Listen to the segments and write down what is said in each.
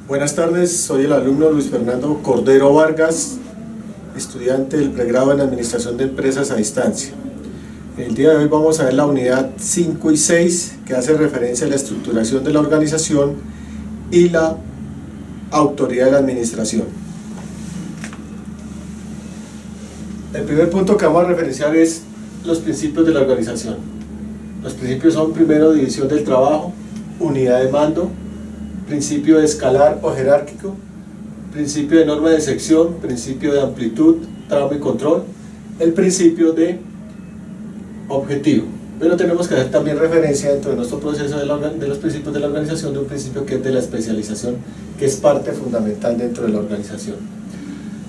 Buenas tardes, soy el alumno Luis Fernando Cordero Vargas, estudiante del pregrado en Administración de Empresas a Distancia. El día de hoy vamos a ver la unidad 5 y 6, que hace referencia a la estructuración de la organización y la autoridad de la administración. El primer punto que vamos a referenciar es los principios de la organización. Los principios son: primero, división del trabajo; unidad de mando; principio de escalar o jerárquico; principio de norma de sección; principio de amplitud, tramo y control; el principio de objetivo. Pero tenemos que hacer también referencia dentro de nuestro proceso de los principios de la organización de un principio que es de la especialización, que es parte fundamental dentro de la organización.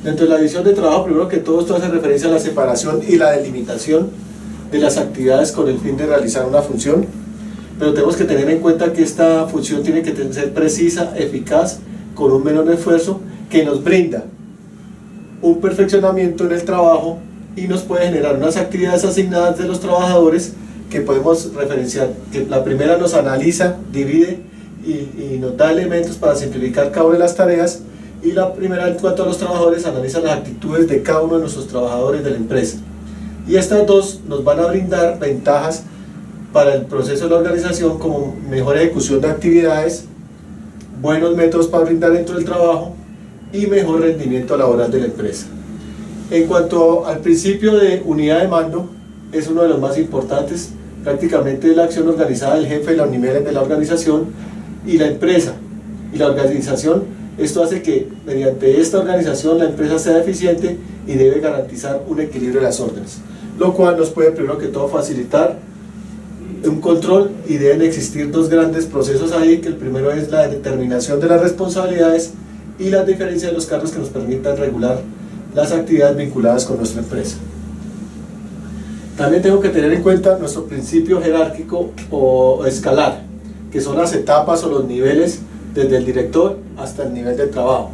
Dentro de la división de trabajo, primero que todo, esto hace referencia a la separación y la delimitación de las actividades con el fin de realizar una función. Pero tenemos que tener en cuenta que esta función tiene que ser precisa, eficaz, con un menor esfuerzo, que nos brinda un perfeccionamiento en el trabajo y nos puede generar unas actividades asignadas de los trabajadores que podemos referenciar. Que la primera nos analiza, divide y nos da elementos para simplificar cada una de las tareas, y la primera, en cuanto a los trabajadores, analiza las actitudes de cada uno de nuestros trabajadores de la empresa. Y estas dos nos van a brindar ventajas para el proceso de la organización, como mejor ejecución de actividades, buenos métodos para brindar dentro del trabajo y mejor rendimiento laboral de la empresa. En cuanto al principio de unidad de mando, es uno de los más importantes. Prácticamente la acción organizada del jefe, los niveles de la organización y la empresa y la organización. Esto hace que mediante esta organización la empresa sea eficiente y debe garantizar un equilibrio de las órdenes, lo cual nos puede primero que todo facilitar un control, y deben existir dos grandes procesos ahí, que el primero es la determinación de las responsabilidades y la diferencia de los cargos que nos permitan regular las actividades vinculadas con nuestra empresa. También tengo que tener en cuenta nuestro principio jerárquico o escalar, que son las etapas o los niveles desde el director hasta el nivel de trabajo,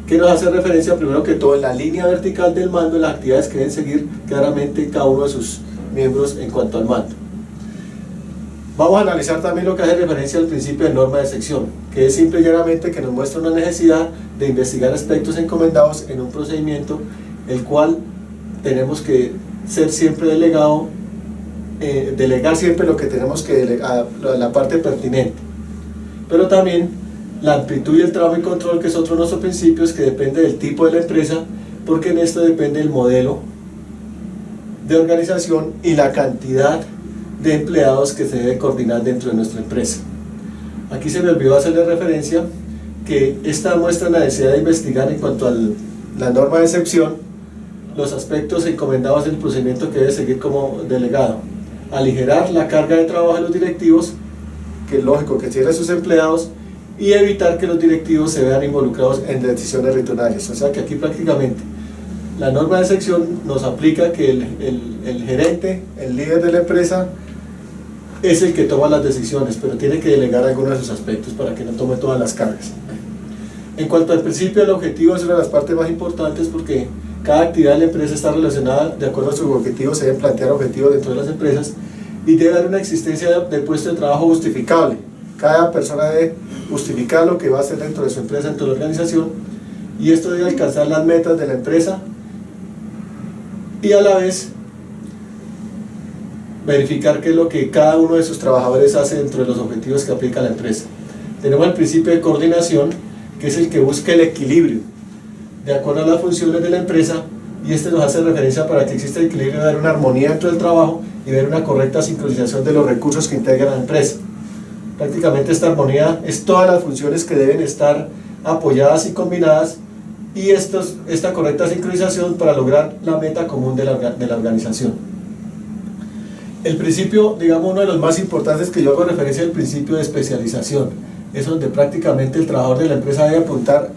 que nos hace referencia primero que todo en la línea vertical del mando, en las actividades que deben seguir claramente cada uno de sus miembros en cuanto al mando. Vamos a analizar también lo que hace referencia al principio de norma de sección, que es simple y llanamente que nos muestra una necesidad de investigar aspectos encomendados en un procedimiento, el cual tenemos que ser siempre delegar siempre lo que tenemos que delegar, la parte pertinente. Pero también la amplitud y el tramo y control, que es otro de nuestros principios, que depende del tipo de la empresa, porque en esto depende el modelo de organización y la cantidad de empleados que se debe coordinar dentro de nuestra empresa. Aquí se me olvidó hacerle referencia que esta muestra la necesidad de investigar en cuanto a la norma de excepción los aspectos encomendados en el procedimiento que debe seguir como delegado: aligerar la carga de trabajo de los directivos, que es lógico que tienen sus empleados, y evitar que los directivos se vean involucrados en decisiones rutinarias. O sea que aquí prácticamente la norma de sección nos aplica que el gerente, el líder de la empresa, es el que toma las decisiones, pero tiene que delegar algunos de sus aspectos para que no tome todas las cargas. En cuanto al principio del objetivo, es una de las partes más importantes, porque cada actividad de la empresa está relacionada de acuerdo a sus objetivos. Se deben plantear objetivos dentro de las empresas y debe haber una existencia de puesto de trabajo justificable. Cada persona debe justificar lo que va a hacer dentro de su empresa, dentro de la organización, y esto debe alcanzar las metas de la empresa y a la vez verificar qué es lo que cada uno de sus trabajadores hace dentro de los objetivos que aplica la empresa. Tenemos el principio de coordinación, que es el que busca el equilibrio de acuerdo a las funciones de la empresa, y este nos hace referencia para que exista el equilibrio, de haber una armonía dentro del trabajo y ver una correcta sincronización de los recursos que integran la empresa. Prácticamente esta armonía es todas las funciones que deben estar apoyadas y combinadas, y esta correcta sincronización para lograr la meta común de la organización. El principio, digamos, uno de los más importantes que yo hago referencia al principio de especialización, es donde prácticamente el trabajador de la empresa debe apuntar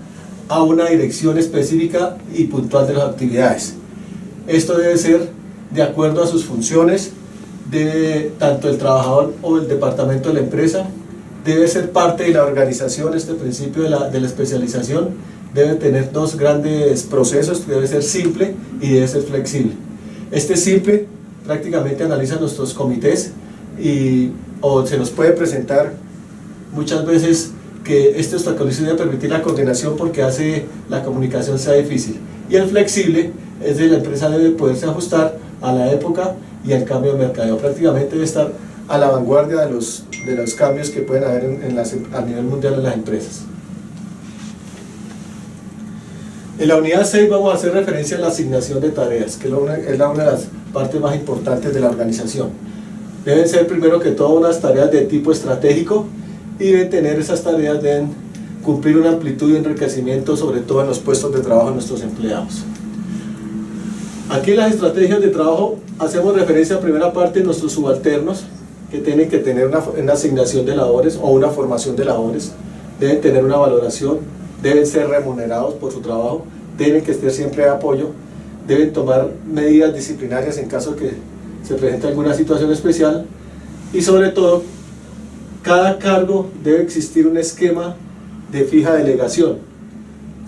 a una dirección específica y puntual de las actividades. Esto debe ser de acuerdo a sus funciones, tanto el trabajador o el departamento de la empresa, debe ser parte de la organización. Este principio de la especialización debe tener dos grandes procesos: debe ser simple y debe ser flexible. Este simple prácticamente analiza nuestros comités o se nos puede presentar muchas veces que este obstaculiza debe permitir la coordinación porque hace la comunicación sea difícil. Y el flexible es de la empresa debe poderse ajustar a la época y al cambio de mercado. Prácticamente debe estar a la vanguardia de los cambios que pueden haber a nivel mundial en las empresas. En la unidad 6 vamos a hacer referencia a la asignación de tareas, que es una de las partes más importantes de la organización. Deben ser primero que todo unas tareas de tipo estratégico y deben tener esas tareas, deben cumplir una amplitud y enriquecimiento sobre todo en los puestos de trabajo de nuestros empleados. Aquí en las estrategias de trabajo hacemos referencia a primera parte de nuestros subalternos, que tienen que tener una asignación de labores o una formación de labores, deben tener una valoración, deben ser remunerados por su trabajo, deben que estar siempre de apoyo, deben tomar medidas disciplinarias en caso que se presente alguna situación especial y sobre todo, cada cargo debe existir un esquema de fija delegación,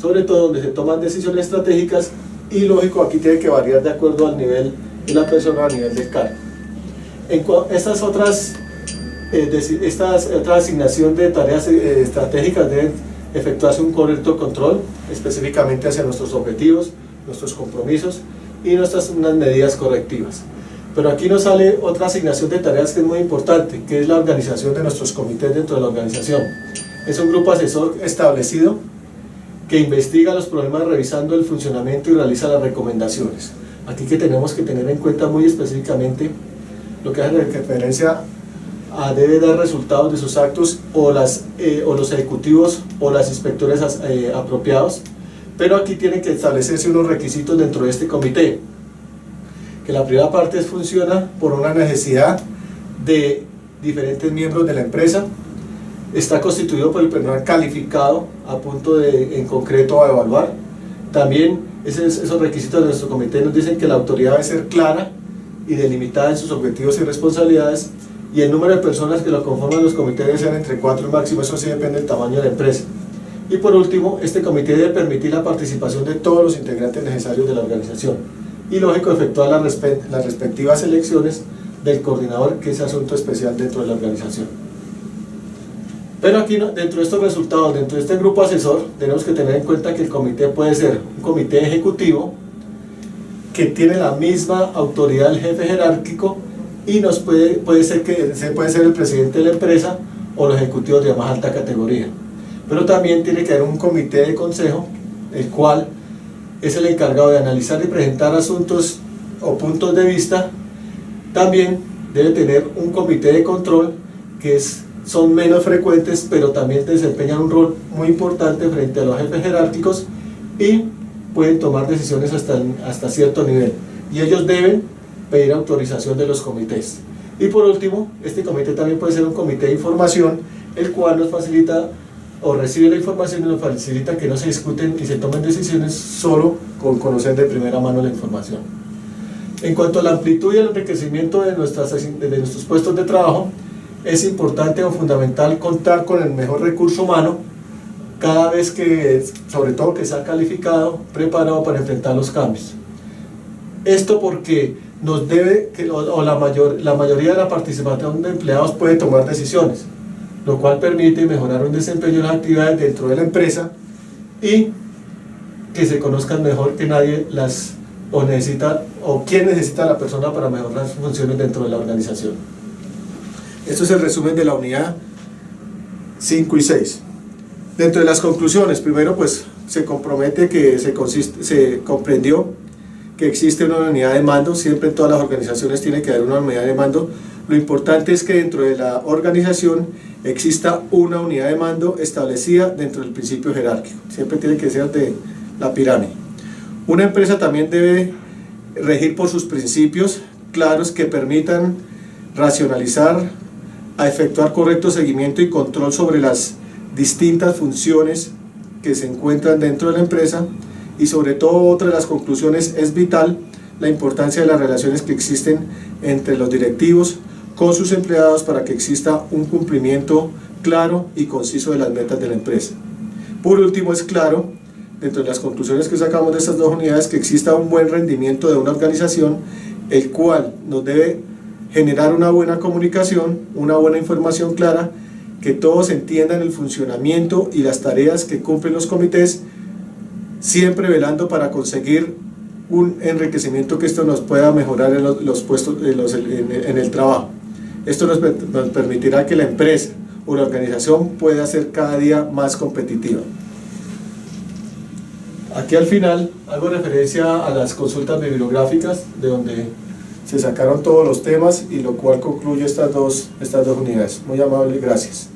sobre todo donde se toman decisiones estratégicas y lógico aquí tiene que variar de acuerdo al nivel de la persona, al nivel del cargo. Estas otras asignación de tareas estratégicas deben efectuarse un correcto control específicamente hacia nuestros objetivos, nuestros compromisos y unas medidas correctivas. Pero aquí nos sale otra asignación de tareas que es muy importante, que es la organización de nuestros comités dentro de la organización. Es un grupo asesor establecido que investiga los problemas revisando el funcionamiento y realiza las recomendaciones. Aquí que tenemos que tener en cuenta muy específicamente lo que hace referencia a debe dar resultados de sus actos o los ejecutivos o las inspectores apropiados, pero aquí tienen que establecerse unos requisitos dentro de este comité, que la primera parte funciona por una necesidad de diferentes miembros de la empresa, está constituido por el personal calificado a punto de en concreto a evaluar. También esos requisitos de nuestro comité nos dicen que la autoridad debe ser clara y delimitada en sus objetivos y responsabilidades, y el número de personas que lo conforman los comités debe ser entre 4 máximo, eso sí depende del tamaño de la empresa. Y por último, este comité debe permitir la participación de todos los integrantes necesarios de la organización y lógico efectuar las respectivas elecciones del coordinador, que es asunto especial dentro de la organización. Pero aquí dentro de estos resultados, dentro de este grupo asesor, tenemos que tener en cuenta que el comité puede ser un comité ejecutivo que tiene la misma autoridad del jefe jerárquico y puede ser el presidente de la empresa o los ejecutivos de más alta categoría. Pero también tiene que haber un comité de consejo, el cual es el encargado de analizar y presentar asuntos o puntos de vista. También debe tener un comité de control que son menos frecuentes, pero también desempeñan un rol muy importante frente a los jefes jerárquicos y pueden tomar decisiones hasta cierto nivel, y ellos deben pedir autorización de los comités. Y por último, este comité también puede ser un comité de información, el cual nos facilita o recibe la información y nos facilita que no se discuten y se tomen decisiones solo con conocer de primera mano la información. En cuanto a la amplitud y el enriquecimiento de nuestros puestos de trabajo, es importante o fundamental contar con el mejor recurso humano cada vez que, sobre todo que sea calificado, preparado para enfrentar los cambios. Esto porque nos debe, la mayoría de la participación de empleados puede tomar decisiones, lo cual permite mejorar un desempeño de las actividades dentro de la empresa y que se conozcan mejor que nadie quién necesita la persona para mejorar las funciones dentro de la organización. Esto es el resumen de la unidad 5 y 6. Dentro de las conclusiones, primero pues se compromete que se comprendió que existe una unidad de mando, siempre en todas las organizaciones tiene que haber una unidad de mando. Lo importante es que dentro de la organización exista una unidad de mando establecida dentro del principio jerárquico, siempre tiene que ser de la pirámide. Una empresa también debe regir por sus principios claros que permitan racionalizar, a efectuar correcto seguimiento y control sobre las distintas funciones que se encuentran dentro de la empresa, y sobre todo otra de las conclusiones es vital la importancia de las relaciones que existen entre los directivos con sus empleados para que exista un cumplimiento claro y conciso de las metas de la empresa. Por último, es claro dentro de las conclusiones que sacamos de estas dos unidades que exista un buen rendimiento de una organización, el cual nos debe generar una buena comunicación, una buena información clara que todos entiendan el funcionamiento y las tareas que cumplen los comités, siempre velando para conseguir un enriquecimiento que esto nos pueda mejorar en los puestos, en el trabajo. Esto nos permitirá que la empresa o la organización pueda ser cada día más competitiva. Aquí al final hago referencia a las consultas bibliográficas de donde se sacaron todos los temas y lo cual concluye estas dos unidades. Muy amable, gracias.